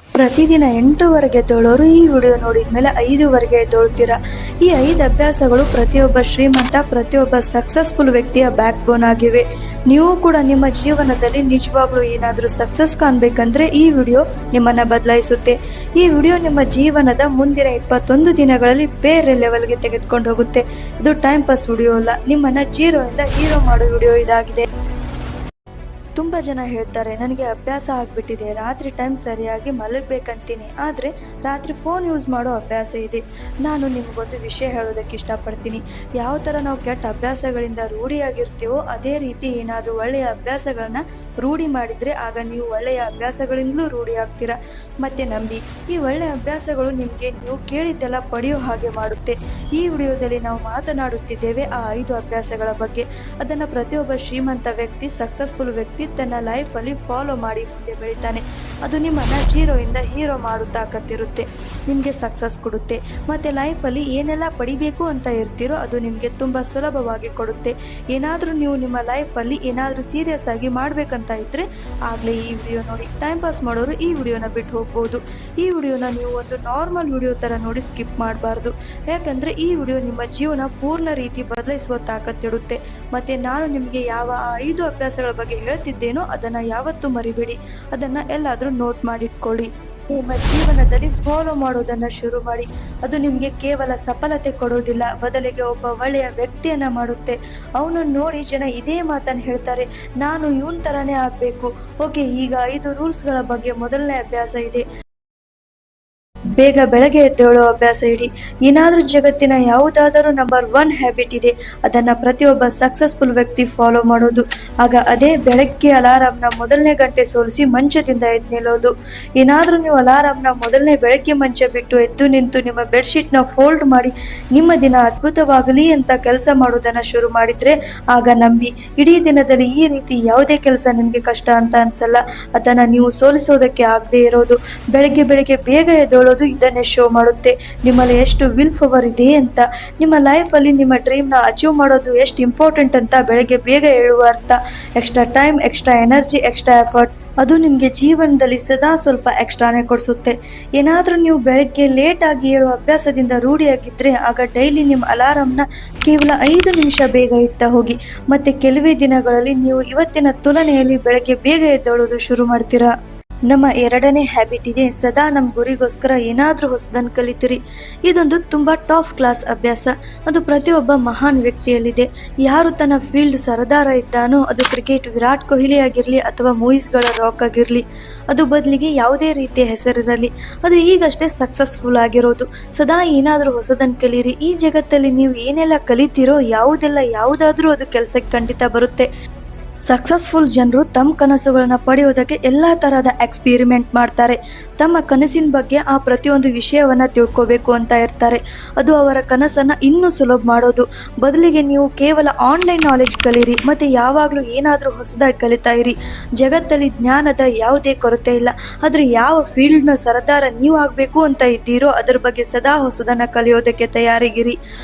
ಪ್ರತಿದಿನ 8ವರೆಗೆ ಎದ್ದೇಳೋರು ಈ ವಿಡಿಯೋ ನೋಡಿದ್ಮೇಲೆ 5ವರೆಗೆ ಎದ್ದೇಳ್ತೀರಾ. ಈ 5 ಅಭ್ಯಾಸಗಳು ಪ್ರತಿಯೊಬ್ಬ ಶ್ರೀಮಂತ, ಪ್ರತಿಯೊಬ್ಬ ಸಕ್ಸಸ್ಫುಲ್ ವ್ಯಕ್ತಿಯ ಬ್ಯಾಕ್ ಬೋನ್ ಆಗಿವೆ. ನೀವು ಕೂಡ ನಿಮ್ಮ ಜೀವನದಲ್ಲಿ ನಿಜವಾಗ್ಲೂ ಏನಾದರೂ ಸಕ್ಸಸ್ ಕಾಣಬೇಕಂದ್ರೆ ಈ ವಿಡಿಯೋ ನಿಮ್ಮನ್ನ ಬದಲಾಯಿಸುತ್ತೆ. ಈ ವಿಡಿಯೋ ನಿಮ್ಮ ಜೀವನದ ಮುಂದಿನ 21 ದಿನಗಳಲ್ಲಿ ಬೇರೆ ಲೆವೆಲ್ಗೆ ತೆಗೆದುಕೊಂಡು ಹೋಗುತ್ತೆ. ಇದು ಟೈಮ್ ಪಾಸ್ ವಿಡಿಯೋ ಅಲ್ಲ, ನಿಮ್ಮನ್ನ ಜೀರೋಯಿಂದ ಹೀರೋ ಮಾಡೋ ವಿಡಿಯೋ ಇದಾಗಿದೆ. ತುಂಬ ಜನ ಹೇಳ್ತಾರೆ, ನನಗೆ ಅಭ್ಯಾಸ ಆಗಿಬಿಟ್ಟಿದೆ, ರಾತ್ರಿ ಟೈಮ್ ಸರಿಯಾಗಿ ಮಲಗಬೇಕಂತೀನಿ, ಆದರೆ ರಾತ್ರಿ ಫೋನ್ ಯೂಸ್ ಮಾಡೋ ಅಭ್ಯಾಸ ಇದೆ. ನಾನು ನಿಮಗೊಂದು ವಿಷಯ ಹೇಳೋದಕ್ಕೆ ಇಷ್ಟಪಡ್ತೀನಿ. ಯಾವ ಥರ ನಾವು ಕೆಟ್ಟ ಅಭ್ಯಾಸಗಳಿಂದ ರೂಢಿಯಾಗಿರ್ತೀವೋ ಅದೇ ರೀತಿ ಏನಾದರೂ ಒಳ್ಳೆಯ ಅಭ್ಯಾಸಗಳನ್ನ ರೂಢಿ ಮಾಡಿದರೆ ಆಗ ನೀವು ಒಳ್ಳೆಯ ಅಭ್ಯಾಸಗಳಿಂದಲೂ ರೂಢಿ ಆಗ್ತೀರಾ. ಮತ್ತು ನಂಬಿ, ಈ ಒಳ್ಳೆಯ ಅಭ್ಯಾಸಗಳು ನಿಮಗೆ ನೀವು ಕೇಳಿದ್ದೆಲ್ಲ ಪಡೆಯೋ ಹಾಗೆ ಮಾಡುತ್ತೆ. ಈ ವಿಡಿಯೋದಲ್ಲಿ ನಾವು ಮಾತನಾಡುತ್ತಿದ್ದೇವೆ ಆ 5 ಅಭ್ಯಾಸಗಳ ಬಗ್ಗೆ. ಅದನ್ನು ಪ್ರತಿಯೊಬ್ಬ ಶ್ರೀಮಂತ ವ್ಯಕ್ತಿ, ಸಕ್ಸಸ್ಫುಲ್ ವ್ಯಕ್ತಿ ತನ್ನ ಲೈಫಲ್ಲಿ ಫಾಲೋ ಮಾಡಿ ಮುಂದೆ ಬೆಳಿತಾನೆ. ಅದು ನಿಮ್ಮನ್ನು ಜೀರೋಯಿಂದ ಹೀರೋ ಮಾಡೋ ತಾಕತ್ತಿರುತ್ತೆ, ನಿಮಗೆ ಸಕ್ಸಸ್ ಕೊಡುತ್ತೆ. ಮತ್ತು ಲೈಫಲ್ಲಿ ಏನೆಲ್ಲ ಪಡಿಬೇಕು ಅಂತ ಇರ್ತೀರೋ ಅದು ನಿಮಗೆ ತುಂಬ ಸುಲಭವಾಗಿ ಕೊಡುತ್ತೆ. ಏನಾದರೂ ನೀವು ನಿಮ್ಮ ಲೈಫಲ್ಲಿ ಏನಾದರೂ ಸೀರಿಯಸ್ ಆಗಿ ಮಾಡಬೇಕಂತ ಇದ್ದರೆ ಆಗಲೇ ಈ ವಿಡಿಯೋ ನೋಡಿ. ಟೈಮ್ ಪಾಸ್ ಮಾಡೋರು ಈ ವಿಡಿಯೋನ ಬಿಟ್ಟು ಹೋಗ್ಬೋದು. ಈ ವಿಡಿಯೋನ ನೀವು ಒಂದು ನಾರ್ಮಲ್ ವಿಡಿಯೋ ಥರ ನೋಡಿ ಸ್ಕಿಪ್ ಮಾಡಬಾರ್ದು. ಯಾಕಂದರೆ ಈ ವಿಡಿಯೋ ನಿಮ್ಮ ಜೀವನ ಪೂರ್ಣ ರೀತಿ ಬದಲಾಯಿಸುವ ತಾಕತ್ತಿಡುತ್ತೆ. ಮತ್ತು ನಾನು ನಿಮಗೆ ಯಾವ 5 ಅಭ್ಯಾಸಗಳ ಬಗ್ಗೆ ಹೇಳ್ತಿದ್ದೇನೋ ಅದನ್ನು ಯಾವತ್ತೂ ಮರಿಬೇಡಿ. ಅದನ್ನು ಎಲ್ಲಾದರೂ ನೋಟ್ ಮಾಡಿಟ್ಕೊಳ್ಳಿ. ನಿಮ್ಮ ಜೀವನದಲ್ಲಿ ಫಾಲೋ ಮಾಡೋದನ್ನು ಶುರು ಮಾಡಿ. ಅದು ನಿಮಗೆ ಕೇವಲ ಸಫಲತೆ ಕೊಡೋದಿಲ್ಲ, ಬದಲಿಗೆ ಒಬ್ಬ ಒಳ್ಳೆಯ ವ್ಯಕ್ತಿಯನ್ನು ಮಾಡುತ್ತೆ. ಅವನನ್ನು ನೋಡಿ ಜನ ಇದೇ ಮಾತನ್ನು ಹೇಳ್ತಾರೆ, ನಾನು ಇವನ್ ಥರನೇ ಆಗಬೇಕು. ಓಕೆ, ಈಗ 5 ರೂಲ್ಸ್ಗಳ ಬಗ್ಗೆ ಮೊದಲನೇ ಅಭ್ಯಾಸ ಇದೆ. ಬೇಗ ಬೆಳಗ್ಗೆ ಎದ್ದೇಳೋ ಅಭ್ಯಾಸ ಇಡಿ. ಏನಾದರೂ ಜಗತ್ತಿನ ಯಾವುದಾದರೂ ನಂಬರ್ 1 ಹ್ಯಾಬಿಟ್ ಇದೆ, ಅದನ್ನು ಪ್ರತಿಯೊಬ್ಬ ಸಕ್ಸಸ್ಫುಲ್ ವ್ಯಕ್ತಿ ಫಾಲೋ ಮಾಡೋದು. ಆಗ ಅದೇ ಬೆಳಗ್ಗೆ ಅಲಾರಾಮ್ನ ಮೊದಲನೇ ಗಂಟೆ ಸೋಲಿಸಿ ಮಂಚದಿಂದ ಎದ್ದು ನಿಲ್ಲೋದು. ಏನಾದರೂ ನೀವು ಅಲಾರಾಮ್ನ ಮೊದಲನೇ ಬೆಳಗ್ಗೆ ಮಂಚ ಬಿಟ್ಟು ಎದ್ದು ನಿಂತು ನಿಮ್ಮ ಬೆಡ್ಶೀಟ್ನ ಫೋಲ್ಡ್ ಮಾಡಿ ನಿಮ್ಮ ದಿನ ಅದ್ಭುತವಾಗಲಿ ಅಂತ ಕೆಲಸ ಮಾಡೋದನ್ನು ಶುರು ಮಾಡಿದರೆ ಆಗ ನಂಬಿ, ಇಡೀ ದಿನದಲ್ಲಿ ಈ ರೀತಿ ಯಾವುದೇ ಕೆಲಸ ನಿಮಗೆ ಕಷ್ಟ ಅಂತ ಅನ್ಸಲ್ಲ. ಅದನ್ನು ನೀವು ಸೋಲಿಸೋದಕ್ಕೆ ಆಗದೆ ಇರೋದು. ಬೆಳಗ್ಗೆ ಬೇಗ ಎದ್ದೇಳೋದು ಇದನ್ನೇ ಶೋ ಮಾಡುತ್ತೆ ನಿಮ್ಮಲ್ಲಿ ಎಷ್ಟು ವಿಲ್ ಪವರ್ ಇದೆ ಅಂತ. ನಿಮ್ಮ ಲೈಫಲ್ಲಿ ನಿಮ್ಮ ಡ್ರೀಮ್ನ ಅಚೀವ್ ಮಾಡೋದು ಎಷ್ಟು ಇಂಪಾರ್ಟೆಂಟ್ ಅಂತ ಬೆಳಗ್ಗೆ ಬೇಗ ಹೇಳುವ ಅರ್ಥ. Extra time, extra energy, extra effort, ಅದು ನಿಮಗೆ ಜೀವನದಲ್ಲಿ ಸದಾ ಸ್ವಲ್ಪ ಎಕ್ಸ್ಟ್ರಾನೇ ಕೊಡಿಸುತ್ತೆ. ಏನಾದರೂ ನೀವು ಬೆಳಗ್ಗೆ ಲೇಟಾಗಿ ಹೇಳುವ ಅಭ್ಯಾಸದಿಂದ ರೂಢಿಯಾಗಿದ್ದರೆ ಆಗ ಡೈಲಿ ನಿಮ್ಮ ಅಲಾರಾಮ್ನ ಕೇವಲ 5 ನಿಮಿಷ ಬೇಗ ಇಡ್ತಾ ಹೋಗಿ. ಮತ್ತು ಕೆಲವೇ ದಿನಗಳಲ್ಲಿ ನೀವು ಇವತ್ತಿನ ತುಲನೆಯಲ್ಲಿ ಬೆಳಗ್ಗೆ ಬೇಗ ಎದ್ದೇಳೋದು ಶುರು ಮಾಡ್ತೀರಾ. ನಮ್ಮ 2ನೇ ಹ್ಯಾಬಿಟ್ ಇದೆ, ಸದಾ ನಮ್ಮ ಗುರಿಗೋಸ್ಕರ ಏನಾದರೂ ಹೊಸದನ್ನು ಕಲಿತೀರಿ. ಇದೊಂದು ತುಂಬ ಟಾಪ್ ಕ್ಲಾಸ್ ಅಭ್ಯಾಸ. ಅದು ಪ್ರತಿಯೊಬ್ಬ ಮಹಾನ್ ವ್ಯಕ್ತಿಯಲ್ಲಿದೆ. ಯಾರು ತನ್ನ ಫೀಲ್ಡ್ ಸರದಾರ ಇದ್ದಾನೋ, ಅದು ಕ್ರಿಕೆಟ್ ವಿರಾಟ್ ಕೊಹ್ಲಿ ಆಗಿರಲಿ ಅಥವಾ ಮೂವೀಸ್ಗಳ ರಾಕ್ ಆಗಿರಲಿ, ಅದು ಬದಲಿಗೆ ಯಾವುದೇ ರೀತಿಯ ಹೆಸರಿರಲಿ, ಅದು ಈಗಷ್ಟೇ ಸಕ್ಸಸ್ಫುಲ್ ಆಗಿರೋದು. ಸದಾ ಏನಾದರೂ ಹೊಸದನ್ನು ಕಲೀರಿ. ಈ ಜಗತ್ತಲ್ಲಿ ನೀವು ಏನೆಲ್ಲ ಕಲಿತೀರೋ ಯಾವುದಾದ್ರೂ ಅದು ಕೆಲಸಕ್ಕೆ ಖಂಡಿತ ಬರುತ್ತೆ. ಸಕ್ಸಸ್ಫುಲ್ ಜನರು ತಮ್ಮ ಕನಸುಗಳನ್ನು ಪಡೆಯೋದಕ್ಕೆ ಎಲ್ಲ ತರಹದ ಎಕ್ಸ್ಪೆರಿಮೆಂಟ್ ಮಾಡ್ತಾರೆ. ತಮ್ಮ ಕನಸಿನ ಬಗ್ಗೆ ಆ ಪ್ರತಿಯೊಂದು ವಿಷಯವನ್ನು ತಿಳ್ಕೋಬೇಕು ಅಂತ ಇರ್ತಾರೆ. ಅದು ಅವರ ಕನಸನ್ನು ಇನ್ನೂ ಸುಲಭ ಮಾಡೋದು. ಬದಲಿಗೆ ನೀವು ಕೇವಲ ಆನ್ಲೈನ್ ನಾಲೆಜ್ ಕಲೀರಿ ಮತ್ತು ಯಾವಾಗಲೂ ಏನಾದರೂ ಹೊಸದಾಗಿ ಕಲಿತಾ ಇರಿ. ಜಗತ್ತಲ್ಲಿ ಜ್ಞಾನದ ಯಾವುದೇ ಕೊರತೆ ಇಲ್ಲ, ಆದರೆ ಯಾವ ಫೀಲ್ಡ್ನ ಸರದಾರ ನೀವು ಆಗಬೇಕು ಅಂತ ಇದ್ದೀರೋ ಅದರ ಬಗ್ಗೆ ಸದಾ ಹೊಸದನ್ನು ಕಲಿಯೋದಕ್ಕೆ ತಯಾರಿಗಿರಿ.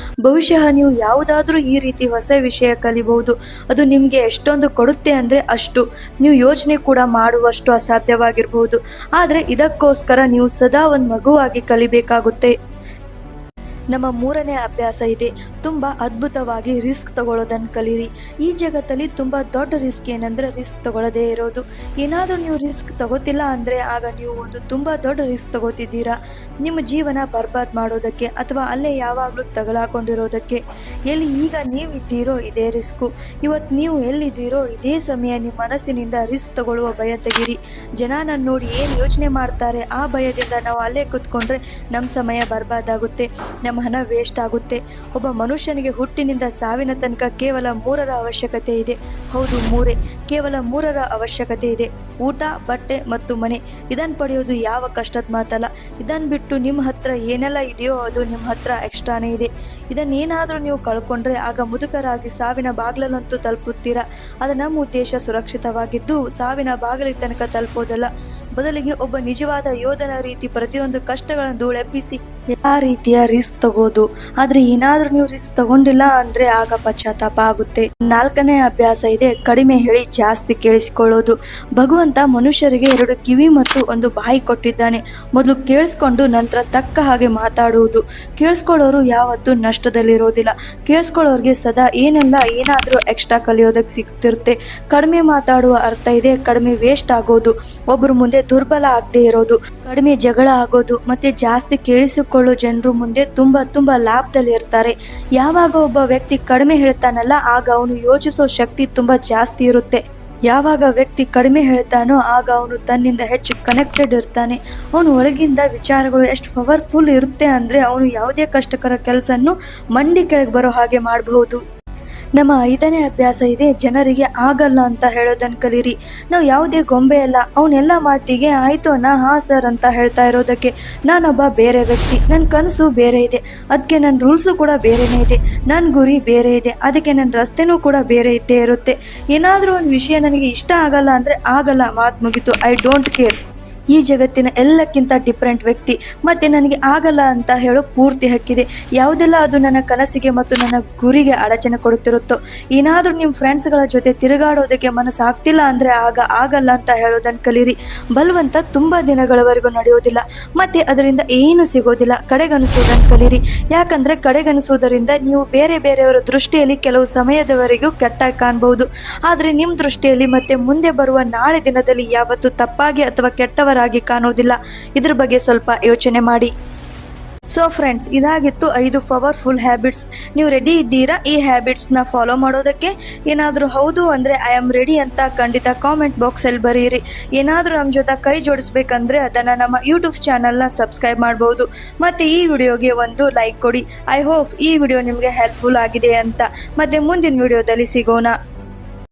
ಬಹುಶಃ ನೀವು ಯಾವುದಾದ್ರೂ ಈ ರೀತಿ ಹೊಸ ವಿಷಯ ಕಲಿಬಹುದು. ಅದು ನಿಮಗೆ ಎಷ್ಟೊಂದು ಕೊಡುತ್ತೆ ಅಂದರೆ ಅಷ್ಟು ನೀವು ಯೋಚನೆ ಕೂಡ ಮಾಡುವಷ್ಟು ಅಸಾಧ್ಯವಾಗಿರಬಹುದು. ಆದರೆ ಇದಕ್ಕೋಸ್ಕರ ನೀವು ಸದಾ ಒಂದು ಮಗುವಾಗಿ ಕಲಿಬೇಕಾಗುತ್ತೆ. ನಮ್ಮ 3ನೇ ಅಭ್ಯಾಸ ಇದೆ, ತುಂಬ ಅದ್ಭುತವಾಗಿ ರಿಸ್ಕ್ ತಗೊಳ್ಳೋದನ್ನು ಕಲೀರಿ. ಈ ಜಗತ್ತಲ್ಲಿ ತುಂಬ ದೊಡ್ಡ ರಿಸ್ಕ್ ಏನಂದರೆ ರಿಸ್ಕ್ ತಗೊಳ್ಳೋದೇ ಇರೋದು. ಏನಾದರೂ ನೀವು ರಿಸ್ಕ್ ತಗೋತಿಲ್ಲ ಅಂದರೆ ಆಗ ನೀವು ಒಂದು ತುಂಬ ದೊಡ್ಡ ರಿಸ್ಕ್ ತಗೋತಿದ್ದೀರಾ, ನಿಮ್ಮ ಜೀವನ ಬರ್ಬಾದ್ ಮಾಡೋದಕ್ಕೆ ಅಥವಾ ಅಲ್ಲೇ ಯಾವಾಗಲೂ ತಗಲಾಕೊಂಡಿರೋದಕ್ಕೆ. ಎಲ್ಲಿ ಈಗ ನೀವಿದ್ದೀರೋ ಇದೇ ರಿಸ್ಕು. ಇವತ್ತು ನೀವು ಎಲ್ಲಿದ್ದೀರೋ ಇದೇ ಸಮಯ ನಿಮ್ಮ ಮನಸ್ಸಿನಿಂದ ರಿಸ್ಕ್ ತಗೊಳ್ಳುವ ಭಯ ತೆಗೀರಿ. ಜನ ನನ್ನ ನೋಡಿ ಏನು ಯೋಚನೆ ಮಾಡ್ತಾರೆ ಆ ಭಯದಿಂದ ನಾವು ಅಲ್ಲೇ ಕೂತ್ಕೊಂಡ್ರೆ ನಮ್ಮ ಸಮಯ ಬರ್ಬಾದಾಗುತ್ತೆ, ನಮ್ಮ ಹಣ ವೇಸ್ಟ್ ಆಗುತ್ತೆ. ಒಬ್ಬ ಮನುಷ್ಯನಿಗೆ ಹುಟ್ಟಿನಿಂದ ಸಾವಿನ ತನಕ ಕೇವಲ 3ರ ಅವಶ್ಯಕತೆ ಇದೆ. ಹೌದು, 3, ಕೇವಲ 3ರ ಅವಶ್ಯಕತೆ ಇದೆ: ಊಟ, ಬಟ್ಟೆ ಮತ್ತು ಮನೆ. ಇದನ್ನು ಪಡೆಯೋದು ಯಾವ ಕಷ್ಟದ ಮಾತಲ್ಲ. ಇದನ್ನು ಬಿಟ್ಟು ನಿಮ್ಮ ಹತ್ರ ಏನೆಲ್ಲ ಇದೆಯೋ ಅದು ನಿಮ್ಮ ಹತ್ರ ಎಕ್ಸ್ಟ್ರಾನೇ ಇದೆ. ಇದನ್ನೇನಾದರೂ ನೀವು ಕಳ್ಕೊಂಡ್ರೆ ಆಗ ಮುದುಕರಾಗಿ ಸಾವಿನ ಬಾಗಿಲಲ್ಲಂತೂ ತಲುಪುತ್ತೀರಾ. ಅದು ನಮ್ಮ ಉದ್ದೇಶ ಸುರಕ್ಷಿತವಾಗಿದ್ದು ಸಾವಿನ ಬಾಗಿಲಿನ ತನಕ ತಲುಪೋದಲ್ಲ, ಬದಲಿಗೆ ಒಬ್ಬ ನಿಜವಾದ ಯೋಧನ ರೀತಿ ಪ್ರತಿಯೊಂದು ಕಷ್ಟಗಳನ್ನು ಧೂಳೆಬ್ಬಿಸಿ ಎಲ್ಲ ರೀತಿಯ ರಿಸ್ಕ್ ತಗೋದು. ಆದ್ರೆ ಏನಾದ್ರೂ ನೀವು ರಿಸ್ಕ್ ತಗೊಂಡಿಲ್ಲ ಅಂದ್ರೆ ಆಗ ಪಶ್ಚಾತ್ತಾಪ ಆಗುತ್ತೆ. 4ನೇ ಅಭ್ಯಾಸ ಇದೆ ಕಡಿಮೆ ಹೇಳಿ ಜಾಸ್ತಿ ಕೇಳಿಸಿಕೊಳ್ಳೋದು. ಭಗವಂತ ಮನುಷ್ಯರಿಗೆ 2 ಕಿವಿ ಮತ್ತು 1 ಬಾಯಿ ಕೊಟ್ಟಿದ್ದಾನೆ. ಮೊದಲು ಕೇಳಿಸ್ಕೊಂಡು ನಂತರ ತಕ್ಕ ಹಾಗೆ ಮಾತಾಡುವುದು. ಕೇಳಿಸ್ಕೊಳ್ಳೋರು ಯಾವತ್ತೂ ನಷ್ಟದಲ್ಲಿರೋದಿಲ್ಲ. ಕೇಳಿಸ್ಕೊಳ್ಳೋರ್ಗೆ ಸದಾ ಏನಾದ್ರೂ ಎಕ್ಸ್ಟ್ರಾ ಕಲಿಯೋದಕ್ಕೆ ಸಿಗ್ತಿರುತ್ತೆ. ಕಡಿಮೆ ಮಾತಾಡುವ ಅರ್ಥ ಇದೆ ಕಡಿಮೆ ವೇಸ್ಟ್ ಆಗೋದು, ಒಬ್ಬರ ಮುಂದೆ ದುರ್ಬಲ ಆಗದೆ ಇರೋದು, ಕಡಿಮೆ ಜಗಳ ಆಗೋದು, ಮತ್ತೆ ಜಾಸ್ತಿ ಕೇಳಿಸಿಕೊಳ್ಳೋ ಜನರು ಮುಂದೆ ತುಂಬಾ ಲಾಭದಲ್ಲಿ ಇರ್ತಾರೆ. ಯಾವಾಗ ಒಬ್ಬ ವ್ಯಕ್ತಿ ಕಡಿಮೆ ಹೇಳ್ತಾನಲ್ಲ ಆಗ ಅವನು ಯೋಚಿಸೋ ಶಕ್ತಿ ತುಂಬಾ ಜಾಸ್ತಿ ಇರುತ್ತೆ. ಯಾವಾಗ ವ್ಯಕ್ತಿ ಕಡಿಮೆ ಹೇಳ್ತಾನೋ ಆಗ ಅವನು ತನ್ನಿಂದ ಹೆಚ್ಚು ಕನೆಕ್ಟೆಡ್ ಇರ್ತಾನೆ. ಅವನು ಒಳಗಿಂದ ವಿಚಾರಗಳು ಎಷ್ಟು ಪವರ್ಫುಲ್ ಇರುತ್ತೆ ಅಂದ್ರೆ ಅವನು ಯಾವುದೇ ಕಷ್ಟಕರ ಕೆಲಸನ್ನು ಮಂಡಿ ಕೆಳಗೆ ಬರೋ ಹಾಗೆ ಮಾಡಬಹುದು. ನಮ್ಮ 5ನೇ ಅಭ್ಯಾಸ ಇದೆ ಜನರಿಗೆ ಆಗಲ್ಲ ಅಂತ ಹೇಳೋದನ್ನ ಕಲೀರಿ. ನಾವು ಯಾವುದೇ ಗೊಂಬೆ ಅಲ್ಲ ಅವನೆಲ್ಲ ಮಾತಿಗೆ ಆಯ್ತು ಅಣ್ಣ ಹಾ ಸರ್ ಅಂತ ಹೇಳ್ತಾ ಇರೋದಕ್ಕೆ. ನಾನೊಬ್ಬ ಬೇರೆ ವ್ಯಕ್ತಿ, ನನ್ನ ಕನಸು ಬೇರೆ ಇದೆ, ಅದಕ್ಕೆ ನನ್ನ ರೂಲ್ಸು ಕೂಡ ಬೇರೆನೇ ಇದೆ, ನನ್ನ ಗುರಿ ಬೇರೆ ಇದೆ, ಅದಕ್ಕೆ ನನ್ನ ರಸ್ತೆನೂ ಕೂಡ ಬೇರೆ ಇದ್ದೇ ಇರುತ್ತೆ. ಏನಾದರೂ ಒಂದು ವಿಷಯ ನನಗೆ ಇಷ್ಟ ಆಗಲ್ಲ ಅಂದ್ರೆ ಆಗಲ್ಲ, ಮಾತು ಮುಗಿತು, ಐ ಡೋಂಟ್ ಕೇರ್. ಈ ಜಗತ್ತಿನ ಎಲ್ಲಕ್ಕಿಂತ ಡಿಫ್ರೆಂಟ್ ವ್ಯಕ್ತಿ, ಮತ್ತೆ ನನಗೆ ಆಗಲ್ಲ ಅಂತ ಹೇಳೋ ಪೂರ್ತಿ ಹಕ್ಕಿದೆ. ಯಾವುದೆಲ್ಲ ಅದು ನನ್ನ ಕನಸಿಗೆ ಮತ್ತು ನನ್ನ ಗುರಿಗೆ ಅಡಚಣೆ ಕೊಡುತ್ತಿರುತ್ತೋ. ಏನಾದ್ರೂ ನಿಮ್ಮ ಫ್ರೆಂಡ್ಸ್ಗಳ ಜೊತೆ ತಿರುಗಾಡೋದಕ್ಕೆ ಮನಸ್ಸಾಗ್ತಿಲ್ಲ ಅಂದ್ರೆ ಆಗ ಆಗಲ್ಲ ಅಂತ ಹೇಳೋದನ್ನ ಕಲೀರಿ. ಬಲವಂತ ತುಂಬಾ ದಿನಗಳವರೆಗೂ ನಡೆಯೋದಿಲ್ಲ, ಮತ್ತೆ ಅದರಿಂದ ಏನು ಸಿಗೋದಿಲ್ಲ. ಕಡೆಗಣಿಸೋದನ್ನ ಕಲೀರಿ. ಯಾಕಂದ್ರೆ ಕಡೆಗಣಿಸೋದರಿಂದ ನೀವು ಬೇರೆಯವರ ದೃಷ್ಟಿಯಲ್ಲಿ ಕೆಲವು ಸಮಯದವರೆಗೂ ಕೆಟ್ಟಾಗಿ ಕಾಣಬಹುದು. ಆದ್ರೆ ನಿಮ್ಮ ದೃಷ್ಟಿಯಲ್ಲಿ ಮತ್ತೆ ಮುಂದೆ ಬರುವ ನಾಳೆ ದಿನದಲ್ಲಿ ಯಾವತ್ತು ತಪ್ಪಾಗಿ ಅಥವಾ ಕೆಟ್ಟವರಾಗಿ ಕಾಣೋದಿಲ್ಲ. ಇದ್ರ ಬಗ್ಗೆ ಸ್ವಲ್ಪ ಯೋಚನೆ ಮಾಡಿ. ಸೊ ಫ್ರೆಂಡ್ಸ್, ಇದಾಗಿತ್ತು 5 ಪವರ್ಫುಲ್ ಹ್ಯಾಬಿಟ್ಸ್. ನೀವು ರೆಡಿ ಇದ್ದೀರಾ ಈ ಹ್ಯಾಬಿಟ್ಸ್ನ ಫಾಲೋ ಮಾಡೋದಕ್ಕೆ? ಏನಾದರೂ ಹೌದು ಅಂದರೆ ಐ ಆಮ್ ರೆಡಿ ಅಂತ ಖಂಡಿತ ಕಾಮೆಂಟ್ ಬಾಕ್ಸಲ್ಲಿ ಬರೀರಿ. ಏನಾದರೂ ನಮ್ಮ ಜೊತೆ ಕೈ ಜೋಡಿಸ್ಬೇಕಂದ್ರೆ ಅದನ್ನು ನಮ್ಮ ಯೂಟ್ಯೂಬ್ ಚಾನಲ್ನ ಸಬ್ಸ್ಕ್ರೈಬ್ ಮಾಡ್ಬೋದು. ಮತ್ತು ಈ ವಿಡಿಯೋಗೆ ಒಂದು ಲೈಕ್ ಕೊಡಿ. ಐ ಹೋಪ್ ಈ ವಿಡಿಯೋ ನಿಮಗೆ ಹೆಲ್ಪ್ಫುಲ್ ಆಗಿದೆ ಅಂತ. ಮತ್ತೆ ಮುಂದಿನ ವಿಡಿಯೋದಲ್ಲಿ ಸಿಗೋಣ.